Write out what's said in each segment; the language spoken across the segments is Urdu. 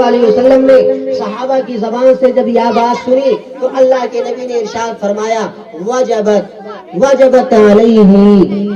علیہ وسلم نے صحابہ کی زبان سے جب یہ بات سنی تو اللہ کے نبی نے ارشاد فرمایا وجبت علیہ.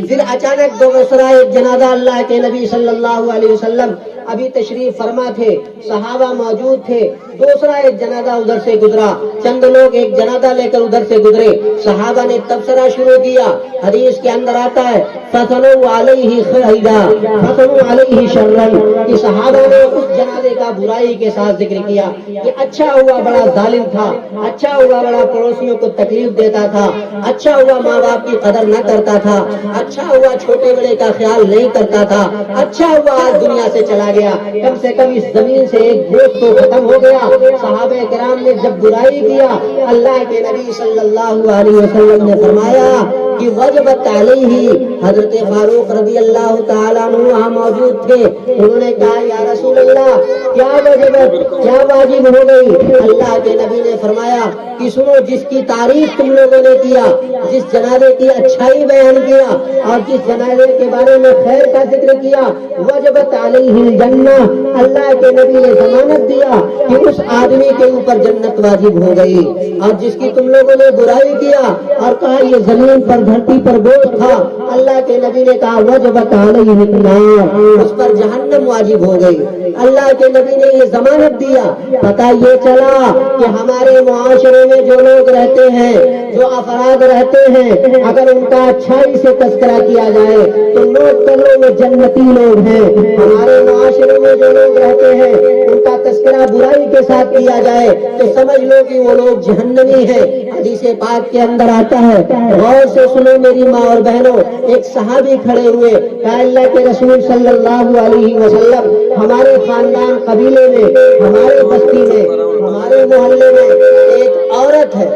پھر اچانک دوسرا ایک جنازہ اللہ کے نبی صلی اللہ علیہ وسلم ابھی تشریف فرما تھے, صحابہ موجود تھے, دوسرا ایک جنازہ ادھر سے گزرا, چند لوگ ایک جنازہ لے کر ادھر سے گزرے, صحابہ نے تبصرہ شروع کیا. حدیث کے اندر آتا ہے فَثَنُوا عَلَيْهِ خَيْرًا فَثَنُوا عَلَيْهِ شَرًّا کہ صحابہ نے اس جنازے کا برائی کے ساتھ ذکر کیا کہ اچھا ہوا بڑا ظالم تھا, اچھا ہوا بڑا پڑوسیوں کو تکلیف دیتا تھا, اچھا ہوا ماں باپ کی قدر نہ کرتا تھا, اچھا ہوا چھوٹے بڑے کا خیال نہیں کرتا تھا, اچھا ہوا آج دنیا سے چلا گیا, کم سے کم اس زمین سے ایک گوشت تو ختم ہو گیا. صحابہ کرام نے جب برائی کیا, اللہ کے نبی صلی اللہ علیہ وسلم نے فرمایا کہ وجبت علیہ. حضرت فاروق رضی اللہ تعالیٰ عنہ وہاں موجود تھے, انہوں نے کہا یا رسول اللہ کیا وجبت, کیا واجب ہو گئی؟ اللہ کے نبی نے فرمایا کہ سنو, جس کی تعریف تم لوگوں نے کیا, جس جنازے کی اچھائی بیان کیا اور جس جنازے کے بارے میں خیر کا ذکر کیا, وجبت علیہ الجنہ. اللہ کے نبی نے ضمانت دیا کہ اس آدمی کے اوپر جنت واجب ہو گئی. اور جس کی تم لوگوں نے برائی کیا اور کہا یہ زمین پر دھرتی پر بوجھ تھا, اللہ کے نبی نے کہا وجبت علیہ النار, اس پر جہنم واجب ہو گئی. اللہ کے نبی نے یہ ضمانت دیا. پتہ یہ چلا کہ ہمارے معاشرے میں جو لوگ رہتے ہیں, جو افراد رہتے ہیں, اگر ان کا اچھائی سے تذکرہ کیا جائے تو نوٹ کر لو وہ جنتی لوگ ہیں. ہمارے معاشرے میں جو لوگ رہتے ہیں ان کا تذکرہ برائی کے ساتھ کیا جائے تو سمجھ لو کہ وہ لوگ جہنمی ہیں. حدیث پاک کے اندر آتا ہے, غور سے سنو میری ماں اور بہنوں, ایک صحابی کھڑے ہوئے, کہ اللہ کے رسول صلی اللہ علیہ وسلم ہمارے خاندان قبیلے میں, ہمارے بستی میں, ہمارے محلے میں ایک عورت ہے,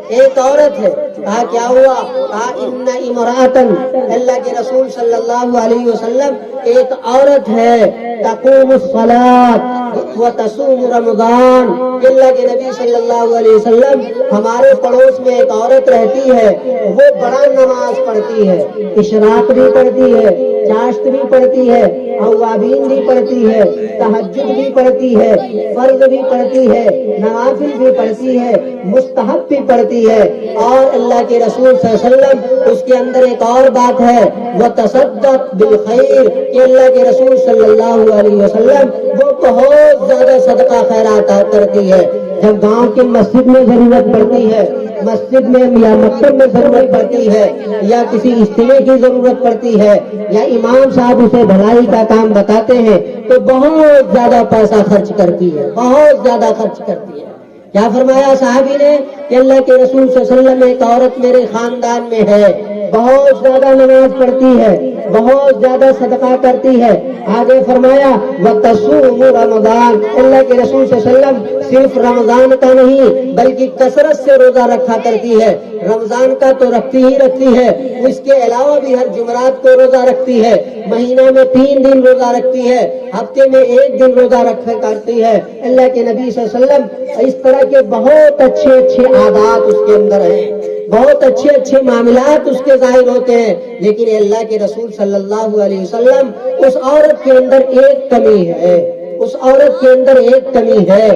ایک عورت ہے. کہا کیا ہوا؟ کہا ان امراتن, اللہ کے رسول صلی اللہ علیہ وسلم ایک عورت ہے, تقوم الصلاۃ وتصوم رمضان. اللہ کے نبی صلی اللہ علیہ وسلم ہمارے پڑوس میں ایک عورت رہتی ہے, وہ بڑا نماز پڑھتی ہے, اشراق بھی پڑھتی ہے, چاشت بھی پڑھتی ہے, اوابین بھی پڑھتی ہے, تہجد بھی پڑھتی ہے, فرض بھی پڑھتی ہے, نوافل بھی پڑھتی ہے, مستحب بھی پڑھتی ہے. اور اللہ کے رسول صلی اللہ علیہ وسلم اس کے اندر ایک اور بات ہے, وہ تصدق بالخیر, کہ اللہ کے رسول صلی اللہ علیہ وسلم وہ بہت زیادہ صدقہ خیرات کرتی ہے. جب گاؤں کی مسجد میں ضرورت پڑتی ہے, مسجد میں یا مکتب میں ضرورت پڑتی ہے, یا کسی اجتماع کی ضرورت پڑتی ہے, یا امام صاحب اسے بھلائی کا کام بتاتے ہیں تو بہت زیادہ پیسہ خرچ کرتی ہے, بہت زیادہ خرچ کرتی ہے. کیا فرمایا صحابی نے کہ اللہ کے رسول صلی اللہ علیہ وسلم ایک عورت میرے خاندان میں ہے, بہت زیادہ نماز پڑھتی ہے, بہت زیادہ صدقہ کرتی ہے. آگے فرمایا وتصوم رمضان, اللہ کے رسول صلی اللہ علیہ وسلم صرف رمضان کا نہیں بلکہ کثرت سے روزہ رکھا کرتی ہے. رمضان کا تو رکھتی ہی رکھتی ہے, اس کے علاوہ بھی ہر جمعرات کو روزہ رکھتی ہے, مہینہ میں 3 دن روزہ رکھتی ہے, ہفتے میں 1 دن روزہ رکھا کرتی ہے. اللہ کے نبی صلی اللہ علیہ وسلم اس طرح کے بہت اچھے اچھے عادات اس کے اندر ہیں, بہت اچھے اچھے معاملات اس کے ظاہر ہوتے ہیں. لیکن اللہ کے رسول صلی اللہ علیہ وسلم اس عورت کے اندر ایک کمی ہے, اس عورت کے اندر ایک کمی ہے.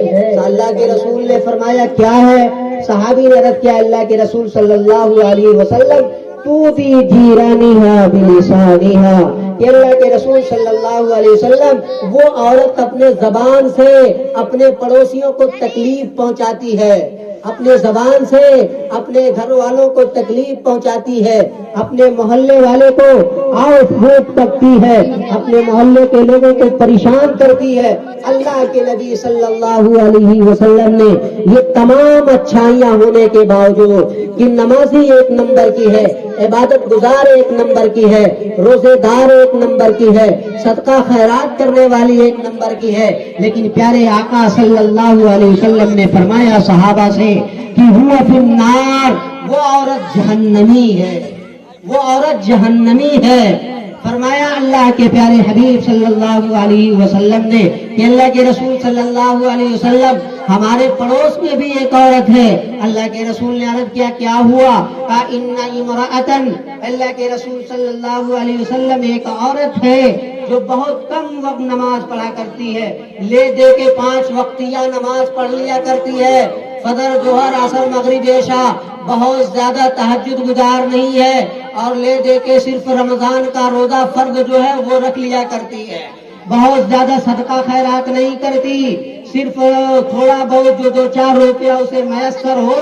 اللہ کے رسول نے فرمایا کیا ہے؟ صحابی نے عرض کیا اللہ کے رسول صلی اللہ علیہ وسلم تو بھی جیرانیہا بلسانیہا, کہ اللہ کے رسول صلی اللہ علیہ وسلم وہ عورت اپنے زبان سے اپنے پڑوسیوں کو تکلیف پہنچاتی ہے, اپنے زبان سے اپنے گھر والوں کو تکلیف پہنچاتی ہے, اپنے محلے والے کو آؤٹ بوٹ کرتی ہے, اپنے محلے کے لوگوں کو پریشان کرتی ہے. اللہ کے نبی صلی اللہ علیہ وسلم نے یہ تمام اچھائیاں ہونے کے باوجود کہ نمازی 1 نمبر کی ہے, عبادت گزار 1 نمبر کی ہے, روزے دار 1 نمبر کی ہے, صدقہ خیرات کرنے والی 1 نمبر کی ہے, لیکن پیارے آقا صلی اللہ علیہ وسلم نے فرمایا صحابہ سے کہ ہوا فی النار, وہ عورت جہنمی ہے, وہ عورت جہنمی ہے. فرمایا اللہ کے پیارے حبیب صلی اللہ علیہ وسلم نے کہ اللہ کے رسول صلی اللہ علیہ وسلم ہمارے پڑوس میں بھی ایک عورت ہے. اللہ کے رسول نے عرض کیا کیا ہوا؟ کہا ان امرأتن, اللہ کے رسول صلی اللہ علیہ وسلم ایک عورت ہے جو بہت کم وقت نماز پڑھا کرتی ہے، لے دے کے 5 وقتیہ نماز پڑھ لیا کرتی ہے، فجر ظہر عصر مغرب عشاء، بہت زیادہ تہجد گزار نہیں ہے، اور لے دے کے صرف رمضان کا روزہ فرض جو ہے وہ رکھ لیا کرتی ہے، بہت زیادہ صدقہ خیرات نہیں کرتی، صرف تھوڑا بہت جو 2-4 روپیہ اسے میسر ہو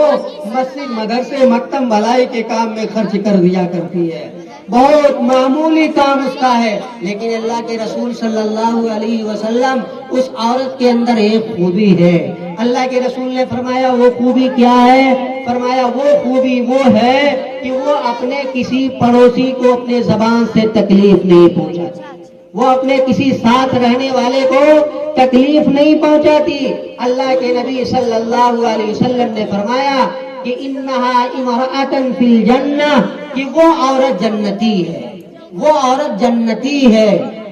مسجد مدرسے مکتب بھلائی کے کام میں خرچ کر دیا کرتی ہے، بہت معمولی کام اس کا ہے، لیکن اللہ کے رسول صلی اللہ علیہ وسلم اس عورت کے اندر ایک خوبی ہے، اللہ کے رسول نے فرمایا وہ خوبی کیا ہے؟ فرمایا وہ خوبی وہ ہے کہ وہ اپنے کسی پڑوسی کو اپنے زبان سے تکلیف نہیں پہنچاتی، وہ اپنے کسی ساتھ رہنے والے کو تکلیف نہیں پہنچاتی۔ اللہ کے نبی صلی اللہ علیہ وسلم نے فرمایا کہ انہا امرأۃ فی الجنہ، کہ وہ عورت جنتی ہے، وہ عورت جنتی ہے۔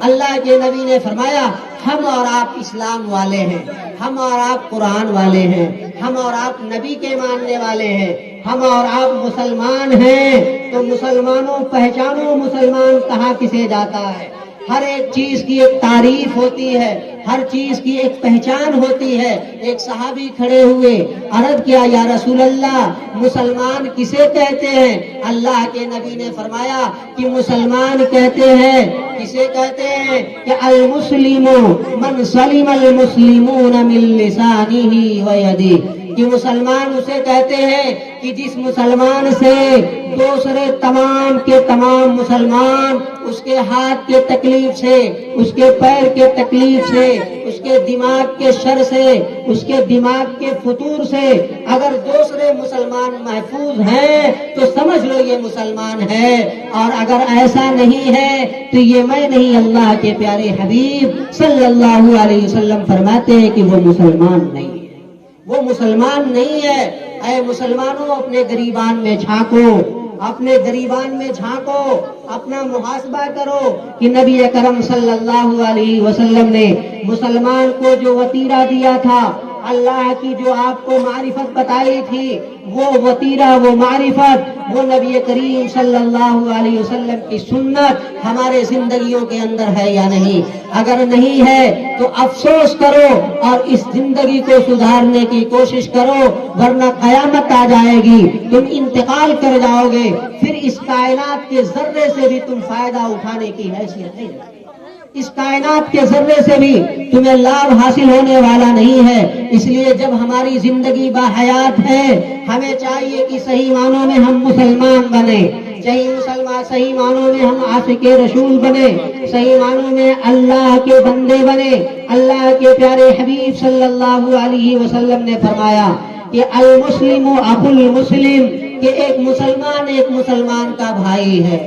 اللہ کے نبی نے فرمایا ہم اور آپ اسلام والے ہیں، ہم اور آپ قرآن والے ہیں، ہم اور آپ نبی کے ماننے والے ہیں، ہم اور آپ مسلمان ہیں، تو مسلمانوں پہچانو مسلمان کہاں کسے جاتا ہے، ہر ایک چیز کی ایک تعریف ہوتی ہے، ہر چیز کی ایک پہچان ہوتی ہے۔ ایک صحابی کھڑے ہوئے، عرض کیا یا رسول اللہ مسلمان کسے کہتے ہیں؟ اللہ کے نبی نے فرمایا کہ مسلمان کہتے ہیں، کسے کہتے ہیں کہ المسلم من سلم المسلمون من لسانہ و یدہ، کہ مسلمان اسے کہتے ہیں کہ جس مسلمان سے دوسرے تمام کے تمام مسلمان اس کے ہاتھ کے تکلیف سے، اس کے پیر کے تکلیف سے، اس کے دماغ کے شر سے، اس کے دماغ کے فطور سے اگر دوسرے مسلمان محفوظ ہیں تو سمجھ لو یہ مسلمان ہے، اور اگر ایسا نہیں ہے تو یہ میں نہیں، اللہ کے پیارے حبیب صلی اللہ علیہ وسلم فرماتے ہیں کہ وہ مسلمان نہیں ہے، وہ مسلمان نہیں ہے۔ اے مسلمانوں اپنے گریبان میں جھانکو، اپنے گریبان میں جھانکو، اپنا محاسبہ کرو کہ نبی اکرم صلی اللہ علیہ وسلم نے مسلمان کو جو وطیرہ دیا تھا، اللہ کی جو آپ کو معرفت بتائی تھی، وہ وطیرہ، وہ معرفت، وہ نبی کریم صلی اللہ علیہ وسلم کی سنت ہمارے زندگیوں کے اندر ہے یا نہیں؟ اگر نہیں ہے تو افسوس کرو اور اس زندگی کو سدھارنے کی کوشش کرو، ورنہ قیامت آ جائے گی، تم انتقال کر جاؤ گے، پھر اس کائنات کے ذرے سے بھی تم فائدہ اٹھانے کی حیثیت نہیں رکھتے، اس کائنات کے ذرے سے بھی تمہیں لابھ حاصل ہونے والا نہیں ہے۔ اس لیے جب ہماری زندگی باحیات ہے، ہمیں چاہیے کہ صحیح معنوں میں ہم مسلمان بنے، صحیح معنوں میں ہم عاشق رسول بنے، صحیح معنوں میں اللہ کے بندے بنے۔ اللہ کے پیارے حبیب صلی اللہ علیہ وسلم نے فرمایا کہ المسلم اخو المسلم، کہ ایک مسلمان کا بھائی ہے،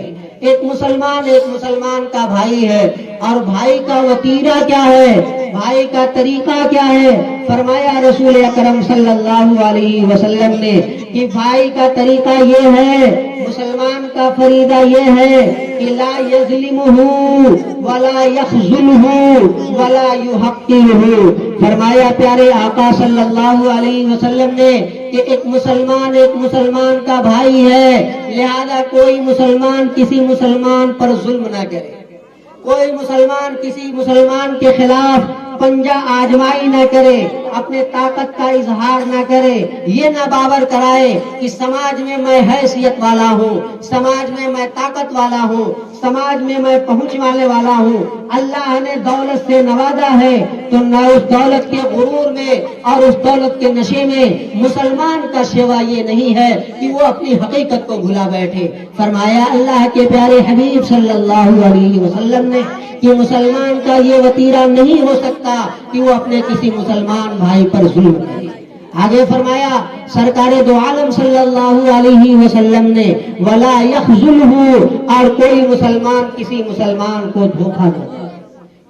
ایک مسلمان کا بھائی ہے، اور بھائی کا وطیرہ کیا ہے، بھائی کا طریقہ کیا ہے؟ فرمایا رسول اکرم صلی اللہ علیہ وسلم نے کہ بھائی کا طریقہ یہ ہے، مسلمان کا فریضہ یہ ہے کہ لا یظلمہ ولا یخذلہ ولا یحقرہ۔ فرمایا پیارے آقا صلی اللہ علیہ وسلم نے کہ ایک مسلمان کا بھائی ہے، لہذا کوئی مسلمان کسی مسلمان پر ظلم نہ کرے، کوئی مسلمان کسی مسلمان کے خلاف پنجہ آزمائی نہ کرے، اپنے طاقت کا اظہار نہ کرے، یہ نہ باور کرائے کہ سماج میں میں حیثیت والا ہوں، سماج میں میں طاقت والا ہوں، سماج میں میں پہنچ والے والا ہوں۔ اللہ نے دولت سے نوازا ہے تو نہ اس دولت کے غرور میں اور اس دولت کے نشے میں مسلمان کا شیوا یہ نہیں ہے کہ وہ اپنی حقیقت کو بھلا بیٹھے۔ فرمایا اللہ کے پیارے حبیب صلی اللہ علیہ وسلم نے کہ مسلمان کا یہ وطیرہ نہیں ہو سکتا کہ وہ اپنے کسی مسلمان بھائی پر ظلم کرے۔ آگے فرمایا سرکار دو عالم صلی اللہ علیہ وسلم نے ولا یخذلہ، اور کوئی مسلمان کسی مسلمان کو دھوکہ نہ دے،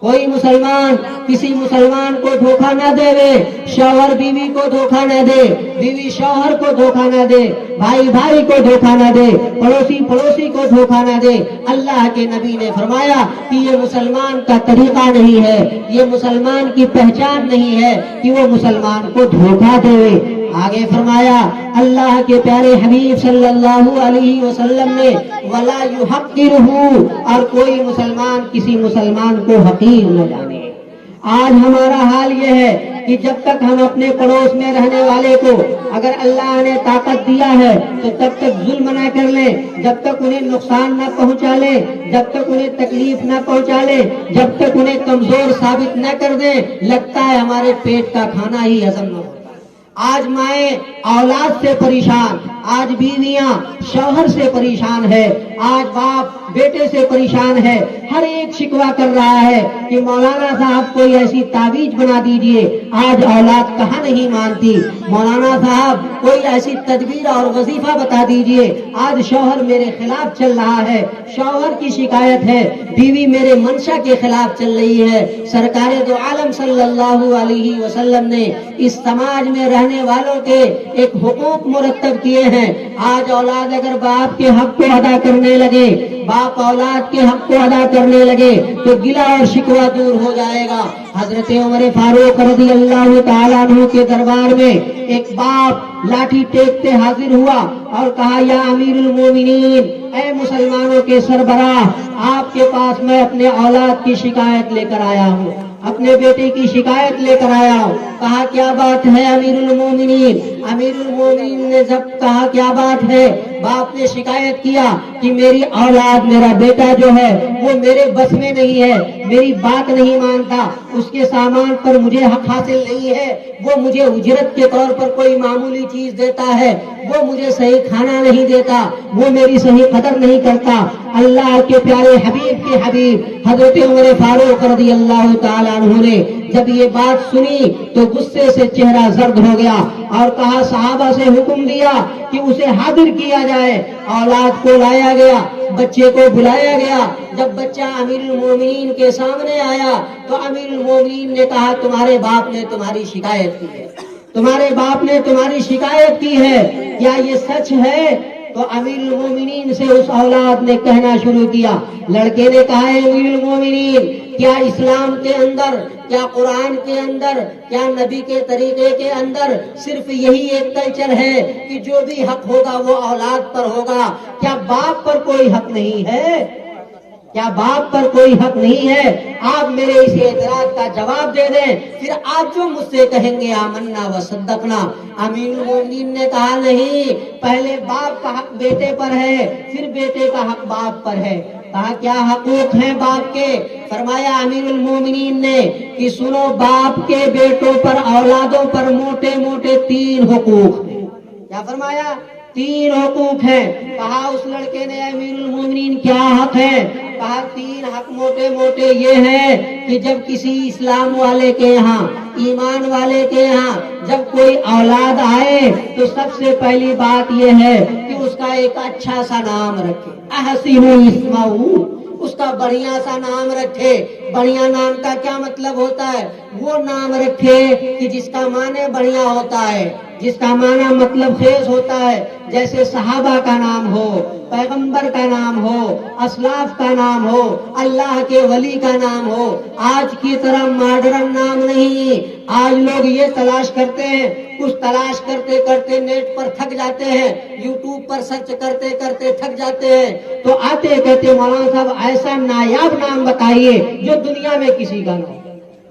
کوئی مسلمان کسی مسلمان کو دھوکہ نہ دے، شوہر بیوی کو دھوکہ نہ دے، بیوی شوہر کو دھوکہ نہ دے، بھائی کو دھوکہ نہ دے، پڑوسی کو دھوکہ نہ دے۔ اللہ کے نبی نے فرمایا کہ یہ مسلمان کا طریقہ نہیں ہے، یہ مسلمان کی پہچان نہیں ہے کہ وہ مسلمان کو دھوکہ دے۔ آگے فرمایا اللہ کے پیارے حبیب صلی اللہ علیہ وسلم نے ولا یحقرہ، اور کوئی مسلمان کسی مسلمان کو حقیر نہ جانے۔ آج ہمارا حال یہ ہے کہ جب تک ہم اپنے پڑوس میں رہنے والے کو اگر اللہ نے طاقت دیا ہے تو تب تک ظلم نہ کر لیں، جب تک انہیں نقصان نہ پہنچا لیں، جب تک انہیں تکلیف نہ پہنچا لیں، جب تک انہیں کمزور ثابت نہ کر دیں، لگتا ہے ہمارے پیٹ کا کھانا ہی ہضم نہ ہو۔ آج مائیں اولاد سے پریشان، آج بیویاں شوہر سے پریشان ہے، آج باپ بیٹے سے پریشان ہے، ہر ایک شکوہ کر رہا ہے کہ مولانا صاحب کوئی ایسی تعویذ بنا دیجئے۔ آج اولاد کہاں نہیں مانتی، مولانا صاحب کوئی ایسی تدبیر اور وظیفہ بتا دیجئے۔ آج شوہر میرے خلاف چل رہا ہے، شوہر کی شکایت ہے، بیوی میرے منشا کے خلاف چل رہی ہے۔ سرکار دو عالم صلی اللہ علیہ وسلم نے اس سماج میں رہنے والوں کے ایک حقوق مرتب کیے ہیں۔ آج اولاد اگر باپ کے حق کو ادا کرنے لگے، باپ اولاد کے حق کو ادا کرنے لگے تو گلہ اور شکوہ دور ہو جائے گا۔ حضرت عمر فاروق رضی اللہ تعالیٰ عنہ کے دربار میں ایک باپ لاٹھی ٹیکتے حاضر ہوا اور کہا یا امیر المومنین، اے مسلمانوں کے سربراہ، آپ کے پاس میں اپنے اولاد کی شکایت لے کر آیا ہوں، اپنے بیٹے کی شکایت لے کر آیا ہوں۔ کہا کیا بات ہے امیر المومنین؟ امیر المومنین نے جب کہا کیا بات ہے، باپ نے شکایت کیا کہ میری اولاد، میرا بیٹا جو ہے وہ میرے بس میں نہیں ہے، میری بات نہیں مانتا، اس کے سامان پر مجھے حق حاصل نہیں ہے، وہ مجھے اجرت کے طور پر کوئی معمولی چیز دیتا ہے، وہ مجھے صحیح کھانا نہیں دیتا، وہ میری صحیح قدر نہیں کرتا۔ اللہ کے پیارے حبیب کے حبیب حضرت عمر فاروق رضی اللہ تعالیٰ عنہ نے جب یہ بات سنی تو غصے سے چہرہ زرد ہو گیا اور کہا صحابہ سے حکم دیا کہ اسے حاضر کیا جائے۔ اولاد کو لایا گیا، بچے کو بلایا گیا۔ جب بچہ امیر المومنین کے سامنے آیا تو امیر المومنین نے کہا تمہارے باپ نے تمہاری شکایت کی ہے، تمہارے باپ نے تمہاری شکایت کی ہے، کیا یہ سچ ہے؟ تو امیر المومنین سے اس اولاد نے کہنا شروع کیا۔ لڑکے نے کہا امیر المومنین، کیا اسلام کے اندر، کیا قرآن کے اندر، کیا نبی کے طریقے کے اندر صرف یہی ایک کلچر ہے کہ جو بھی حق ہوگا وہ اولاد پر ہوگا؟ کیا باپ پر کوئی حق نہیں ہے؟ کیا باپ پر کوئی حق نہیں ہے؟ آپ میرے اس اعتراض کا جواب دے دیں، پھر آپ جو مجھ سے کہیں گے آمنا و صدقنا۔ امیر المومنین نے کہا نہیں، پہلے باپ کا حق بیٹے پر ہے، پھر بیٹے کا حق باپ پر ہے۔ کہا کیا حقوق ہیں باپ کے؟ فرمایا امیر المومنین نے کہ سنو، باپ کے بیٹوں پر، اولادوں پر موٹے موٹے 3 حقوق ہیں۔ کیا فرمایا؟ 3 حقوق ہیں۔ کہا اس لڑکے نے امیر المومنین کیا حق ہے؟ کہا 3 حق موٹے موٹے یہ ہے کہ جب کسی اسلام والے کے یہاں، ایمان والے کے یہاں جب کوئی اولاد آئے تو سب سے پہلی بات یہ ہے کہ اس کا ایک اچھا سا نام رکھے، احسنوا اسمہ، اس کا بڑھیا سا نام رکھے۔ بڑھیا نام کا کیا مطلب ہوتا ہے؟ وہ نام رکھے کہ جس کا معنی بڑھیا ہوتا ہے، جس کا معنی مطلب خیز ہوتا ہے، جیسے صحابہ کا نام ہو، پیغمبر کا نام ہو، اسلاف کا نام ہو، اللہ کے ولی کا نام ہو۔ آج کی طرح ماڈرن نام نہیں۔ آج لوگ یہ تلاش کرتے ہیں، کچھ تلاش کرتے کرتے نیٹ پر تھک جاتے ہیں، یوٹیوب پر سرچ کرتے کرتے تھک جاتے ہیں، تو آتے کہتے مولانا صاحب ایسا نایاب نام بتائیے جو دنیا میں کسی کا نہ ہو،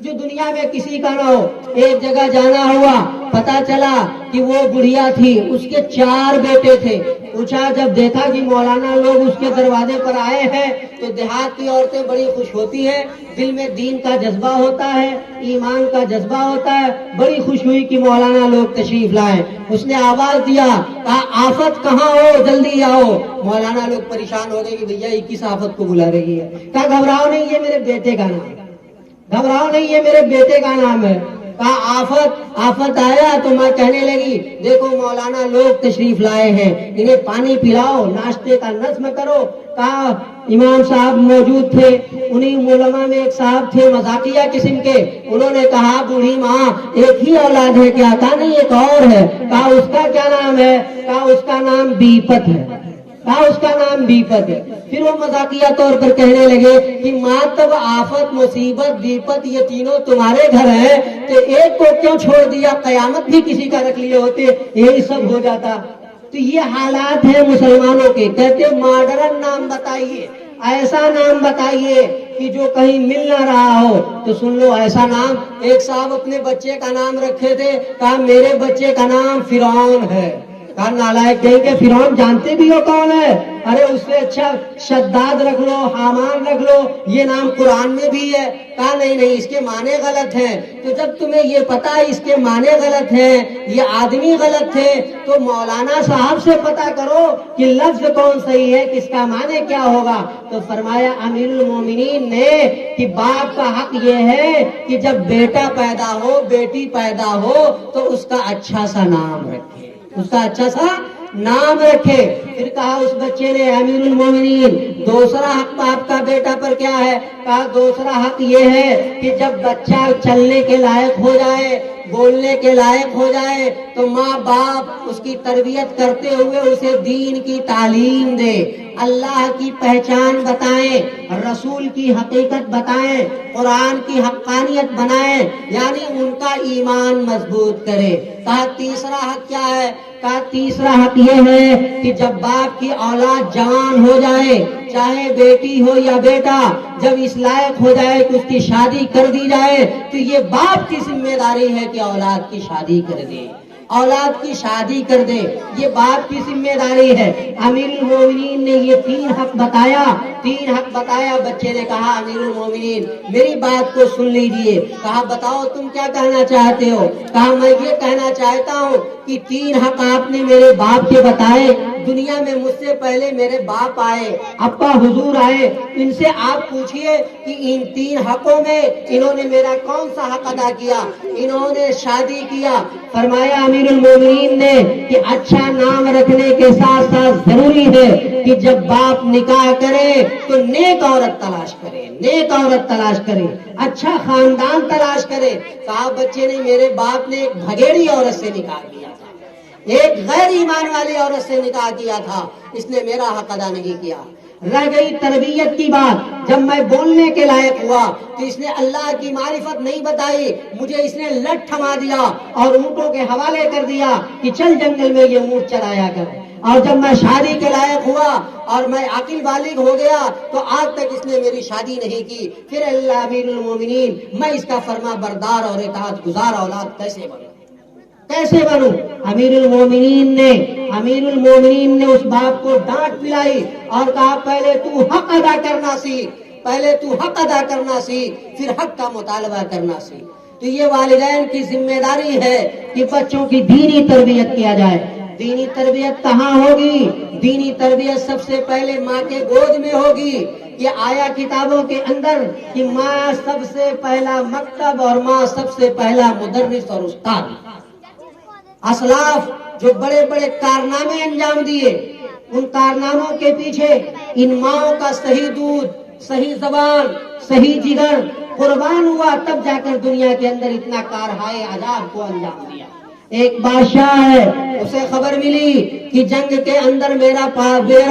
جو دنیا میں کسی کا نہ ہو۔ ایک جگہ جانا ہوا، پتا چلا کہ وہ بڑھیا تھی، اس کے 4 بیٹے تھے۔ پوچھا، جب دیکھا کہ مولانا لوگ اس کے دروازے پر آئے ہیں تو دیہات کی عورتیں بڑی خوش ہوتی ہیں، دل میں دین کا جذبہ ہوتا ہے، ایمان کا جذبہ ہوتا ہے، بڑی خوش ہوئی کہ مولانا لوگ تشریف لائے۔ اس نے آواز دیا، کہا آفت کہاں ہو، جلدی آؤ۔ مولانا لوگ پریشان ہو گئے کہ بھیا 21 آفت کو بلا رہی ہے۔ کہا گھبراؤ نہیں، یہ میرے بیٹے کا نام ہے، گھبراؤ نہیں، یہ میرے بیٹے کا نام ہے۔ کہا آفت آیا تو میں کہنے لگی دیکھو مولانا لوگ تشریف لائے ہیں، انہیں پانی پلاؤ، ناشتے کا نظم کرو۔ کہا امام صاحب موجود تھے، انہیں علماء میں ایک صاحب تھے مذاقیہ قسم کے، انہوں نے کہا بوڑھی ماں ایک ہی اولاد ہے کیا؟ کہا نہیں ایک اور ہے۔ کہا اس کا کیا نام ہے؟ کہا اس کا نام بیپت ہے۔ کہا اس کا نام بیپت ہے۔ پھر وہ مذاقیہ طور پر کہنے لگے کہ ماتب، آفت، مصیبت، بیپت یہ تینوں تمہارے گھر ہیں تو ایک کو کیوں چھوڑ دیا، قیامت بھی کسی کا رکھ لیے ہوتے یہی سب ہو جاتا۔ تو یہ حالات ہیں مسلمانوں کے۔ کہتے ماڈرن نام بتائیے، ایسا نام بتائیے کہ جو کہیں مل نہ رہا ہو تو سن لو ایسا نام۔ ایک صاحب اپنے بچے کا نام رکھے تھے، کہا میرے بچے کا نام فرعون ہے۔ کہا نالائق کہیں کہ فرعون جانتے بھی ہو کون ہے؟ ارے اس سے اچھا شداد رکھ لو، حامان رکھ لو، یہ نام قرآن میں بھی ہے۔ کہا نہیں اس کے معنی غلط ہیں۔ تو جب تمہیں یہ پتا ہے اس کے معنی غلط ہیں، یہ آدمی غلط ہے، تو مولانا صاحب سے پتا کرو کہ لفظ کون صحیح ہے، کس کا معنی کیا ہوگا۔ تو فرمایا امیر المومنین نے کہ باپ کا حق یہ ہے کہ جب بیٹا پیدا ہو، بیٹی پیدا ہو تو اس کا اچھا سا نام رکھے، اس کا اچھا سا نام رکھے۔ پھر کہا اس بچے نے امیر المومنین دوسرا حق باپ کا بیٹا پر کیا ہے؟ کہا دوسرا حق یہ ہے کہ جب بچہ چلنے کے لائق ہو جائے، بولنے کے لائق ہو جائے تو ماں باپ اس کی تربیت کرتے ہوئے اسے دین کی تعلیم دے، اللہ کی پہچان بتائیں، رسول کی حقیقت بتائیں، قرآن کی حقانیت بنائیں، یعنی ان کا ایمان مضبوط کرے۔ کہا تیسرا حق کیا ہے؟ کہا تیسرا حق یہ ہے کہ جب باپ کی اولاد جوان ہو جائے، چاہے بیٹی ہو یا بیٹا، جب اس لائق ہو جائے کہ اس کی شادی کر دی جائے تو یہ باپ کی ذمہ داری ہے کہ اولاد کی شادی کر دے، اولاد کی شادی کر دے، یہ باپ کی ذمہ داری ہے۔ امیر المومنین نے یہ تین حق بتایا۔ بچے نے کہا امیر المومنین میری بات کو سن لیجئے۔ کہا بتاؤ تم کیا کہنا چاہتے ہو؟ کہا میں یہ کہنا چاہتا ہوں کہ تین حق آپ نے میرے باپ کے بتائے، دنیا میں مجھ سے پہلے میرے باپ آئے، ابا حضور آئے، ان سے آپ پوچھئے کہ ان تین حقوں میں انہوں نے میرا کون سا حق ادا کیا؟ انہوں نے شادی کیا۔ فرمایا امیر المومنین نے کہ اچھا نام رکھنے کے ساتھ ساتھ ضروری ہے کہ جب باپ نکاح کرے تو نیک عورت تلاش کرے، اچھا خاندان تلاش کرے۔ کہا بچے نے میرے باپ نے ایک بھگیڑی عورت سے نکاح کیا تھا، ایک غیر ایمان والی عورت سے نکاح کیا تھا، اس نے میرا حق ادا نہیں کیا۔ رہ گئی تربیت کی بات، جب میں بولنے کے لائق ہوا تو اس نے اللہ کی معرفت نہیں بتائی، مجھے اس نے لٹ تھما دیا اور اونٹوں کے حوالے کر دیا کہ چل جنگل میں یہ اونٹ چرایا کر۔ اور جب میں شادی کے لائق ہوا اور میں عاقل بالغ ہو گیا تو آج تک اس نے میری شادی نہیں کی۔ پھر اللہ امیر المومنین میں اس کا فرما بردار اور اطاعت گزار اولاد کیسے بنوں؟ امیر المومنین نے اس باپ کو ڈانٹ پلائی اور کہا پہلے تو حق ادا کرنا سیکھ، پھر حق کا مطالبہ کرنا سیکھ۔ تو یہ والدین کی ذمہ داری ہے کہ بچوں کی دینی تربیت کیا جائے۔ دینی تربیت کہاں ہوگی؟ دینی تربیت سب سے پہلے ماں کے گود میں ہوگی۔ یہ آیا کتابوں کے اندر کہ ماں سب سے پہلا مکتب اور ماں سب سے پہلا مدرس اور استاد۔ اسلاف جو بڑے بڑے کارنامے انجام دیے، ان کارناموں کے پیچھے ان ماؤں کا صحیح دودھ، صحیح زبان، صحیح جگر قربان ہوا، تب جا کر دنیا کے اندر اتنا کارہائے عجاب کو انجام دیا۔ ایک بادشاہ ہے، اسے خبر ملی کہ جنگ کے اندر میرا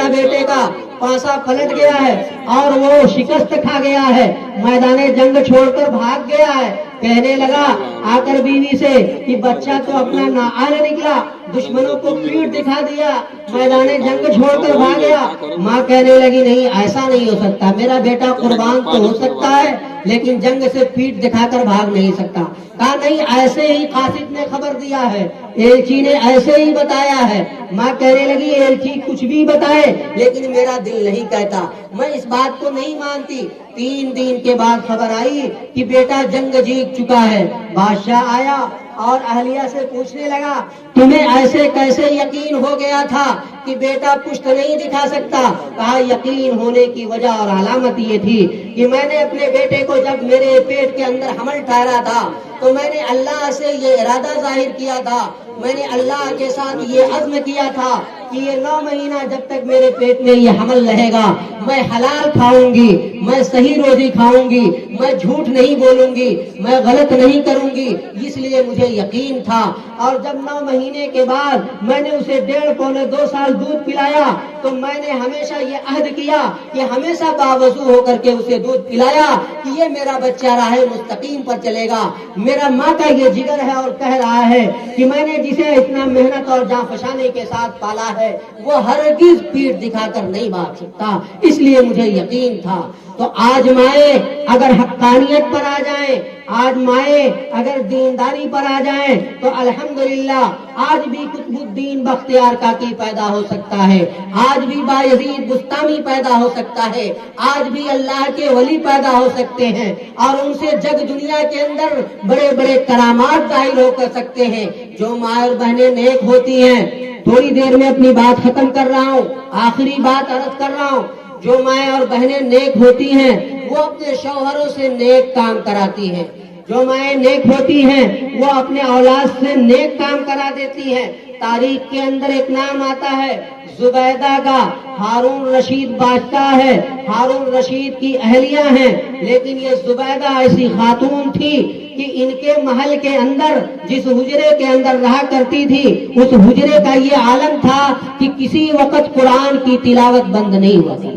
بیٹے کا پانسا پلٹ گیا ہے اور وہ شکست کھا گیا ہے، میدان جنگ چھوڑ کر بھاگ گیا ہے۔ کہنے لگا آ کر بیوی سے کہ بچہ تو اپنا نااہل نکلا، دشمنوں کو پیٹ دکھا دیا، میدان جنگ چھوڑ کر بھاگ گیا۔ ماں کہنے لگی نہیں ایسا نہیں ہو سکتا، میرا بیٹا قربان تو ہو سکتا ہے لیکن جنگ سے پیٹ دکھا کر بھاگ نہیں سکتا۔ کہا نہیں ایسے ہی قاصد نے خبر دیا ہے، ایلچی نے ایسے ہی بتایا ہے۔ ماں کہنے لگی ایلچی کچھ بھی بتائے لیکن میرا دل نہیں کہتا، میں اس بات کو نہیں مانتی۔ 3 دن کے بعد خبر آئی کہ بیٹا جنگ جیت چکا ہے۔ بادشاہ آیا اور اہلیہ سے پوچھنے لگا تمہیں ایسے کیسے یقین ہو گیا تھا کہ بیٹا پشت نہیں دکھا سکتا؟ کہا یقین ہونے کی وجہ اور علامت یہ تھی کہ میں نے اپنے بیٹے کو جب میرے پیٹ کے اندر حمل ٹھہرا تھا تو میں نے اللہ سے یہ ارادہ ظاہر کیا تھا، میں نے اللہ کے ساتھ یہ عزم کیا تھا کہ یہ 9 مہینہ جب تک میرے پیٹ میں یہ حمل رہے گا میں حلال کھاؤں گی، میں صحیح روزی کھاؤں گی، میں جھوٹ نہیں بولوں گی، میں غلط نہیں کروں گی، اس لیے مجھے یقین تھا۔ اور جب 9 مہینے کے بعد میں نے اسے 1.5 پونے 2 سال دودھ پلایا تو میں نے ہمیشہ یہ عہد کیا کہ ہمیشہ باوضو ہو کر کے اسے دودھ پلایا کہ یہ میرا بچہ راہ مستقیم پر چلے گا۔ میرا ماں کا یہ جگر ہے اور کہہ رہا ہے کہ میں نے جسے اتنا محنت اور جاں فشانی کے ساتھ پالا ہے وہ ہرگز پیٹھ دکھا کر نہیں بھاگ سکتا، اس لیے مجھے یقین تھا۔ تو آج مائیں اگر حقانیت پر آ جائیں، آج مائیں اگر دینداری پر آ جائیں تو الحمدللہ آج بھی قطب الدین بختیار کاکی پیدا ہو سکتا ہے، آج بھی بایزید بستامی پیدا ہو سکتا ہے، آج بھی اللہ کے ولی پیدا ہو سکتے ہیں اور ان سے جگ دنیا کے اندر بڑے بڑے کرامات ظاہر ہو کر سکتے ہیں۔ جو ماں اور بہنیں نیک ہوتی ہیں، تھوڑی دیر میں اپنی بات ختم کر رہا ہوں، آخری بات عرض کر رہا ہوں، جو مائیں اور بہنیں نیک ہوتی ہیں وہ اپنے شوہروں سے نیک کام کراتی ہیں، جو مائیں نیک ہوتی ہیں وہ اپنے اولاد سے نیک کام کرا دیتی ہیں۔ تاریخ کے اندر ایک نام آتا ہے زبیدہ کا، ہارون رشید بادشاہ ہے، ہارون رشید کی اہلیہ ہیں، لیکن یہ زبیدہ ایسی خاتون تھی کہ ان کے محل کے اندر جس حجرے کے اندر رہا کرتی تھی اس حجرے کا یہ عالم تھا کہ کسی وقت قرآن کی تلاوت بند نہیں ہوتی،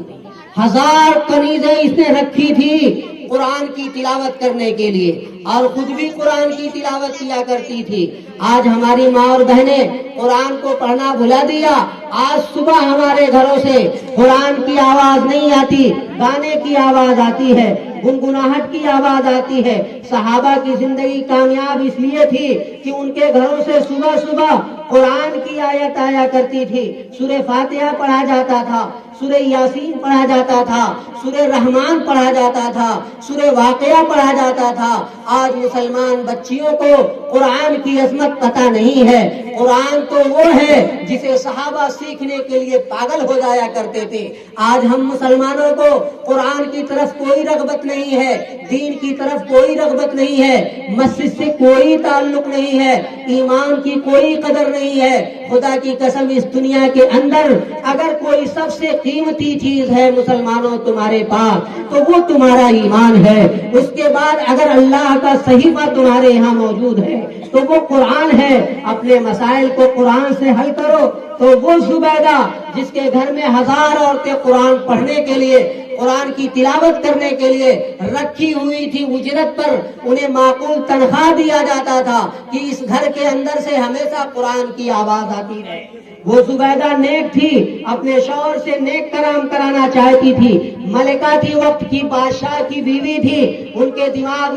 1000 کنیزیں اس نے رکھی تھی قرآن کی تلاوت کرنے کے لیے اور خود بھی قرآن کی تلاوت کیا کرتی تھی۔ آج ہماری ماں اور بہنیں قرآن کو پڑھنا بھلا دیا، آج صبح ہمارے گھروں سے قرآن کی آواز نہیں آتی، گانے کی آواز آتی ہے، گنگناہٹ کی آواز آتی ہے۔ صحابہ کی زندگی کامیاب اس لیے تھی کہ ان کے گھروں سے صبح صبح قرآن کی آیت آیا کرتی تھی، سورہ فاتحہ پڑھا جاتا تھا، سورہ یاسین پڑھا جاتا تھا، سورہ رحمان پڑھا جاتا تھا، سورہ واقعہ پڑھا جاتا تھا۔ آج مسلمان بچیوں کو قرآن کی عظمت پتہ نہیں ہے۔ قرآن تو وہ ہے جسے صحابہ سیکھنے کے لیے پاگل ہو جایا کرتے تھے۔ آج ہم مسلمانوں کو قرآن کی طرف کوئی رغبت نہیں ہے، دین کی طرف کوئی رغبت نہیں ہے، مسجد سے کوئی تعلق نہیں ہے، ایمان کی کوئی قدر نہیں ہے۔ خدا کی قسم اس دنیا کے اندر اگر کوئی سب سے قیمتی چیز ہے مسلمانوں تمہارے پاس تو وہ تمہارا ایمان ہے۔ اس کے بعد اگر اللہ کا صحیفہ تمہارے یہاں موجود ہے تو وہ قرآن ہے۔ اپنے مسائل کو قرآن سے حل کرو۔ تو وہ زبیدہ جس کے گھر میں 1000 عورتیں قرآن پڑھنے کے لیے، قرآن کی تلاوت کرنے کے لیے رکھی ہوئی تھی اجرت پر، انہیں معقول تنخواہ دیا جاتا تھا کہ اس گھر کے اندر سے ہمیشہ قرآن کی آواز آتی رہے۔ وہ زبیدہ نیک تھی، اپنے شوہر سے نیک کلام کرانا چاہتی تھی، ملکہ تھی، وقت کی بادشاہ کی بیوی تھی۔ ان کے دماغ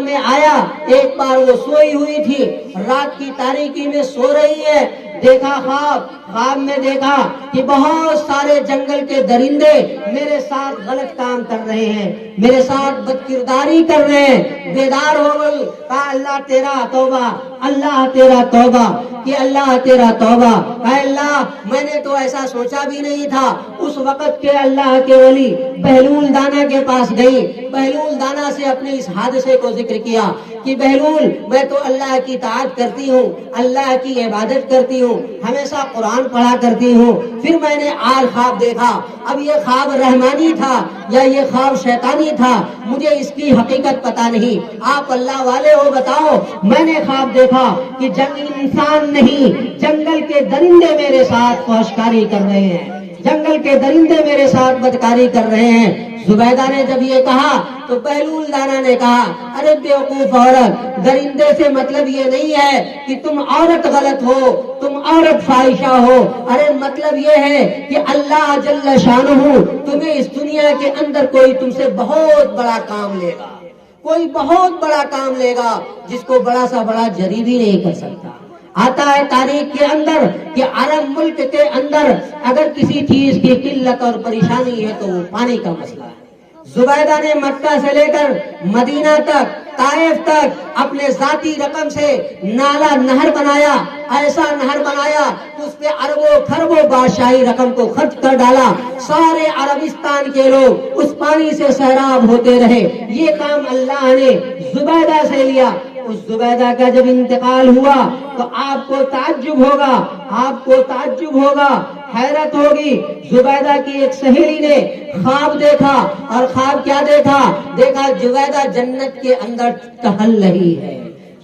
میں آیا ایک بار وہ سوئی ہوئی تھی، رات کی تاریکی میں سو رہی ہے، دیکھا خواب میں دیکھا کہ بہت سارے جنگل کے درندے میرے ساتھ غلط کام کر رہے ہیں، میرے ساتھ بدکرداری کر رہے ہیں۔ بیدار ہو گئی، کہا اللہ تیرا توبہ، اللہ تیرا توبہ، کہ اللہ تیرا توبہ، اے اللہ میں نے تو ایسا سوچا بھی نہیں تھا۔ اس وقت کے اللہ کے ولی بہلول دانا کے پاس گئی، بہلول دانا سے اپنے اس حادثے کو ذکر کیا کہ بہلول میں تو اللہ کی اطاعت کرتی ہوں، اللہ کی عبادت کرتی ہوں، ہمیشہ قرآن پڑھا کرتی ہوں، پھر میں نے آج خواب دیکھا، اب یہ خواب رحمانی تھا یا یہ خواب شیطانی تھا مجھے اس کی حقیقت پتہ نہیں، آپ اللہ والے ہو بتاؤ۔ میں نے خواب دیکھا کہ انسان نہیں، جنگل کے درندے میرے ساتھ فحشکاری کر رہے ہیں، جنگل کے درندے میرے ساتھ بدکاری کر رہے ہیں۔ زبیدہ نے جب یہ کہا تو بہلول دانا نے کہا ارے بیوقوف عورت، درندے سے مطلب یہ نہیں ہے کہ تم عورت غلط ہو، تم عورت فاحشہ ہو، ارے مطلب یہ ہے کہ اللہ جل شانہ تمہیں اس دنیا کے اندر کوئی تم سے بہت بڑا کام لے گا، کوئی بہت بڑا کام لے گا جس کو بڑا سا بڑا جری بھی نہیں کر سکتا۔ آتا ہے تاریخ کے اندر کہ عرب ملک کے اندر اگر کسی چیز کی قلت اور پریشانی ہے تو وہ پانی کا مسئلہ ہے۔ زبیدہ نے مکہ سے لے کر مدینہ تک، طائف تک اپنے ذاتی رقم سے نالا نہر بنایا، ایسا نہر بنایا کہ اس پہ اربوں خربوں بادشاہی رقم کو خرچ کر ڈالا، سارے عربستان کے لوگ اس پانی سے سیراب ہوتے رہے۔ یہ کام اللہ نے زبیدہ سے لیا۔ اس زبیدہ کا جب انتقال ہوا تو آپ کو تعجب ہوگا، حیرت ہوگی. زبیدہ کی ایک سہیلی نے خواب دیکھا، اور خواب کیا دیکھا؟ زبیدہ جنت کے اندر ٹہل رہی ہے.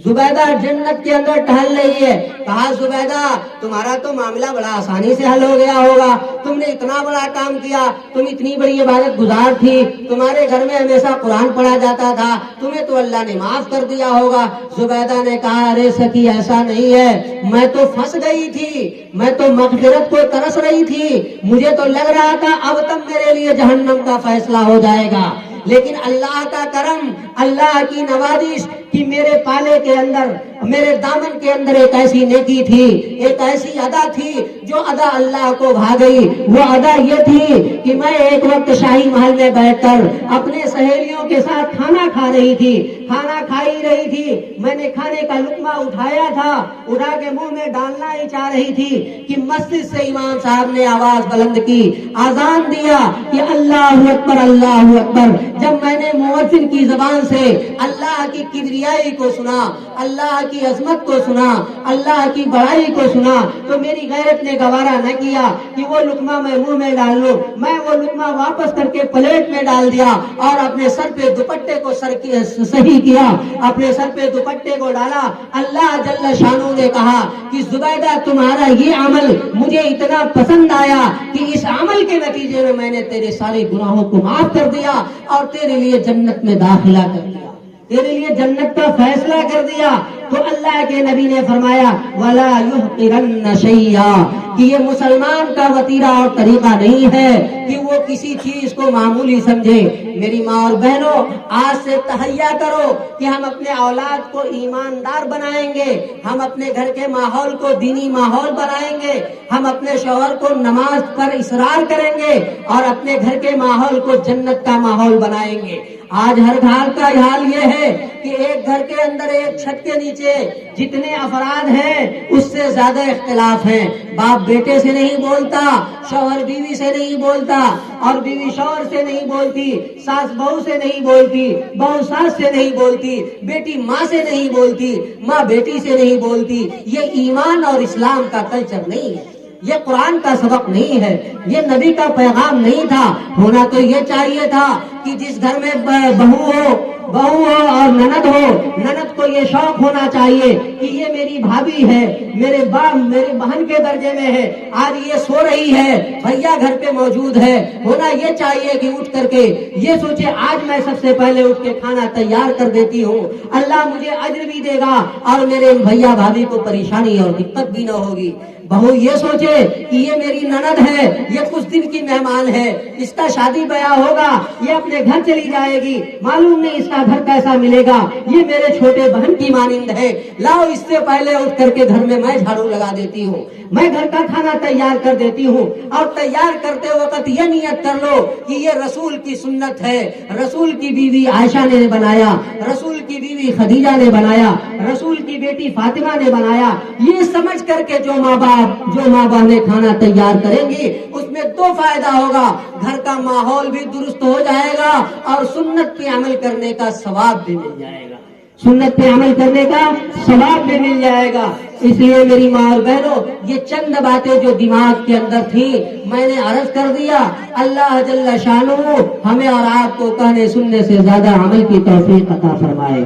زبیدہ جنت کے اندر ٹہل رہی ہے. کہا زبیدہ تمہارا تو معاملہ بڑا آسانی سے حل ہو گیا ہوگا، تم نے اتنا بڑا کام کیا، تم اتنی بڑی عبادت گزار تھی، تمہارے گھر میں ہمیشہ قرآن پڑھا جاتا تھا، تمہیں تو اللہ نے معاف کر دیا ہوگا. زبیدہ نے کہا ارے سخی ایسا نہیں ہے، میں تو پھنس گئی تھی، میں تو مغفرت کو ترس رہی تھی، مجھے تو لگ رہا تھا اب تک میرے لیے جہنم کا فیصلہ ہو جائے گا. لیکن اللہ کا کرم، اللہ کی نوازش کہ میرے پالے کے اندر، میرے دامن کے اندر ایک ایسی نیکی تھی، ایک ایسی ادا تھی جو ادا اللہ کو بھا گئی. وہ ادا یہ تھی کہ میں ایک وقت شاہی محل میں بیٹھ کر اپنے سہیلیوں کے ساتھ کھانا کھا رہی تھی، کھانا کھائی رہی تھی. میں نے کھانے کا لقمہ اٹھایا تھا، اٹھا کے منہ میں ڈالنا ہی چاہ رہی تھی کہ مسجد سے امام صاحب نے آواز بلند کی، اذان دیا کہ اللہ اکبر اللہ اکبر. جب میں نے مؤذن کی زبان سے اللہ کی کبریائی کو سنا، اللہ کی عظمت کو سنا، اللہ کی بڑائی کو سنا، تو میری غیرت نے گوارا نہ کیا کہ وہ لقمہ میں منہ میں ڈال لوں. میں وہ لقمہ واپس کر کے پلیٹ میں ڈال دیا اور اپنے سر پہ دوپٹے کو صحیح کیا، اپنے سر پہ دوپٹے کو ڈالا. اللہ جل شانہ نے کہا کہ زبیدہ تمہارا یہ عمل مجھے اتنا پسند آیا کہ اس عمل کے نتیجے میں میں نے تیرے سارے گناہوں کو معاف کر دیا اور تیرے لیے جنت میں داخلہ کر دیا، تیرے لیے جنت کا فیصلہ کر دیا. تو اللہ کے نبی نے فرمایا وَلَا يُحْقِرَنَّ شَيْئًا کہ یہ مسلمان کا وتیرہ اور طریقہ نہیں ہے کہ وہ کسی چیز کو معمولی سمجھے. میری ماں اور بہنوں، آج سے تہیا کرو کہ ہم اپنے اولاد کو ایماندار بنائیں گے، ہم اپنے گھر کے ماحول کو دینی ماحول بنائیں گے، ہم اپنے شوہر کو نماز پر اصرار کریں گے اور اپنے گھر کے ماحول کو جنت کا ماحول بنائیں گے. آج ہر گھر کا حال یہ ہے کہ ایک گھر کے اندر ایک چھت کے نیچے جتنے افراد ہیں اس سے زیادہ اختلاف ہیں. باپ بیٹے سے نہیں بولتا، شوہر بیوی سے نہیں بولتا، اور بیوی شوہر سے نہیں بولتی، ساس بہو سے نہیں بولتی، بہو ساس سے نہیں بولتی، بیٹی ماں سے نہیں بولتی، ماں بیٹی سے نہیں بولتی. یہ ایمان اور اسلام کا کلچر نہیں ہے، یہ قرآن کا سبق نہیں ہے، یہ نبی کا پیغام نہیں تھا. ہونا تو یہ چاہیے تھا کہ جس گھر میں بہو ہو اور نند ہو، نند کو یہ شوق ہونا چاہیے کہ یہ میری بھابھی ہے، میرے بہن کے درجے میں ہے، آج یہ سو رہی ہے، بھیا گھر پہ موجود ہے. ہونا یہ چاہیے کہ اٹھ کر کے یہ سوچے آج میں سب سے پہلے اٹھ کے کھانا تیار کر دیتی ہوں، اللہ مجھے اجر بھی دے گا اور میرے بھیا بھابھی کو پریشانی اور دقت بھی نہ ہوگی. بہو یہ سوچے کہ یہ میری نند ہے، یہ کچھ دن کی مہمان ہے، اس کا شادی بیاہ ہوگا، یہ اپنے گھر چلی جائے گی، معلوم نہیں اس کا گھر کیسا ملے گا، یہ میرے چھوٹے بہن کی مانند ہے، لاؤ اس سے پہلے اٹھ کر کے گھر میں جھاڑو لگا دیتی ہوں، میں گھر کا کھانا تیار کر دیتی ہوں. اور تیار کرتے وقت یہ نیت کر لو کہ یہ رسول کی سنت ہے، رسول کی بیوی عائشہ نے بنایا، رسول کی بیوی خدیجہ نے بنایا، رسول کی بیٹی فاطمہ نے بنایا. یہ سمجھ کر کے جو ماں بہنیں کھانا تیار کریں گی اس میں دو فائدہ ہوگا، گھر کا ماحول بھی درست ہو جائے گا اور سنت پہ عمل کرنے کا ثواب بھی مل جائے گا، سنت پہ عمل کرنے کا ثواب بھی مل جائے گا. اس لیے میری ماں اور بہنوں، یہ چند باتیں جو دماغ کے اندر تھی میں نے عرض کر دیا. اللہ جل شانہ ہمیں اور آپ کو کہنے سننے سے زیادہ عمل کی توفیق عطا فرمائے.